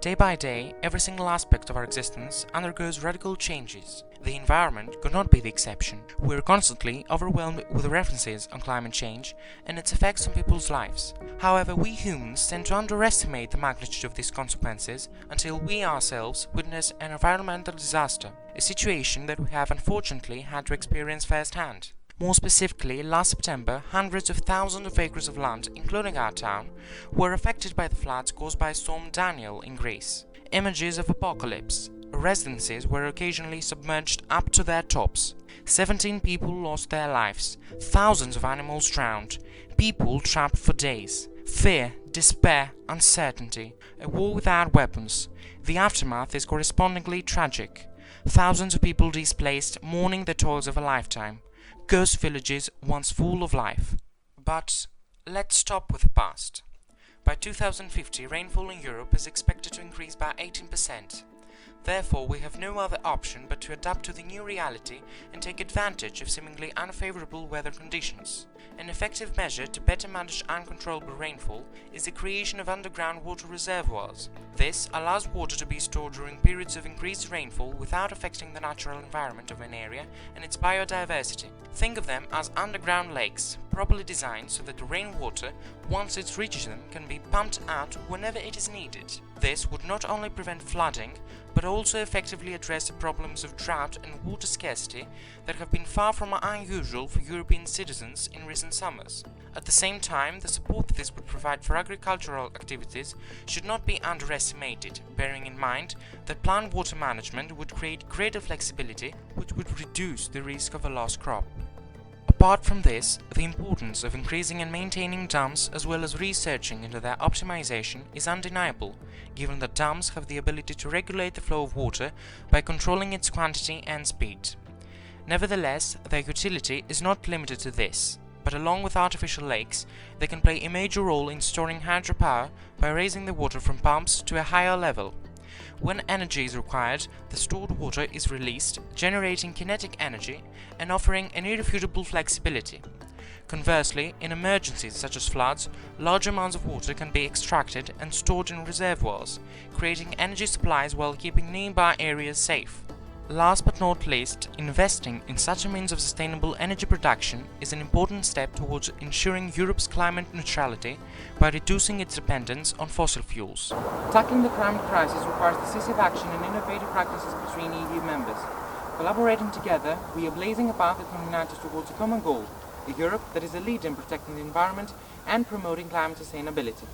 Day by day, every single aspect of our existence undergoes radical changes. The environment could not be the exception. We are constantly overwhelmed with references on climate change and its effects on people's lives. However, we humans tend to underestimate the magnitude of these consequences until we ourselves witness an environmental disaster, a situation that we have unfortunately had to experience firsthand. More specifically, last September, hundreds of thousands of acres of land, including our town, were affected by the floods caused by Storm Daniel in Greece. Images of apocalypse. Residences were occasionally submerged up to their tops. 17 people lost their lives. Thousands of animals drowned. People trapped for days. Fear, despair, uncertainty. A war without weapons. The aftermath is correspondingly tragic. Thousands of people displaced, mourning the toils of a lifetime. Ghost villages once full of life. But let's stop with the past. By 2050, rainfall in Europe is expected to increase by 18%. Therefore, we have no other option but to adapt to the new reality and take advantage of seemingly unfavorable weather conditions. An effective measure to better manage uncontrollable rainfall is the creation of underground water reservoirs. This allows water to be stored during periods of increased rainfall without affecting the natural environment of an area and its biodiversity. Think of them as underground lakes, properly designed so that the rainwater, once it reaches them, can be pumped out whenever it is needed. This would not only prevent flooding, but also effectively address the problems of drought and water scarcity that have been far from unusual for European citizens in recent summers. At the same time, the support that this would provide for agricultural activities should not be underestimated, bearing in mind that planned water management would create greater flexibility, which would reduce the risk of a lost crop. Apart from this, the importance of increasing and maintaining dams as well as researching into their optimization is undeniable, given that dams have the ability to regulate the flow of water by controlling its quantity and speed. Nevertheless, their utility is not limited to this, but along with artificial lakes, they can play a major role in storing hydropower by raising the water from pumps to a higher level. When energy is required, the stored water is released, generating kinetic energy and offering an irrefutable flexibility. Conversely, in emergencies such as floods, large amounts of water can be extracted and stored in reservoirs, creating energy supplies while keeping nearby areas safe. Last but not least, investing in such a means of sustainable energy production is an important step towards ensuring Europe's climate neutrality by reducing its dependence on fossil fuels. Tackling the climate crisis requires decisive action and innovative practices between EU members. Collaborating together, we are blazing a path that can unite us towards a common goal, a Europe that is a leader in protecting the environment and promoting climate sustainability.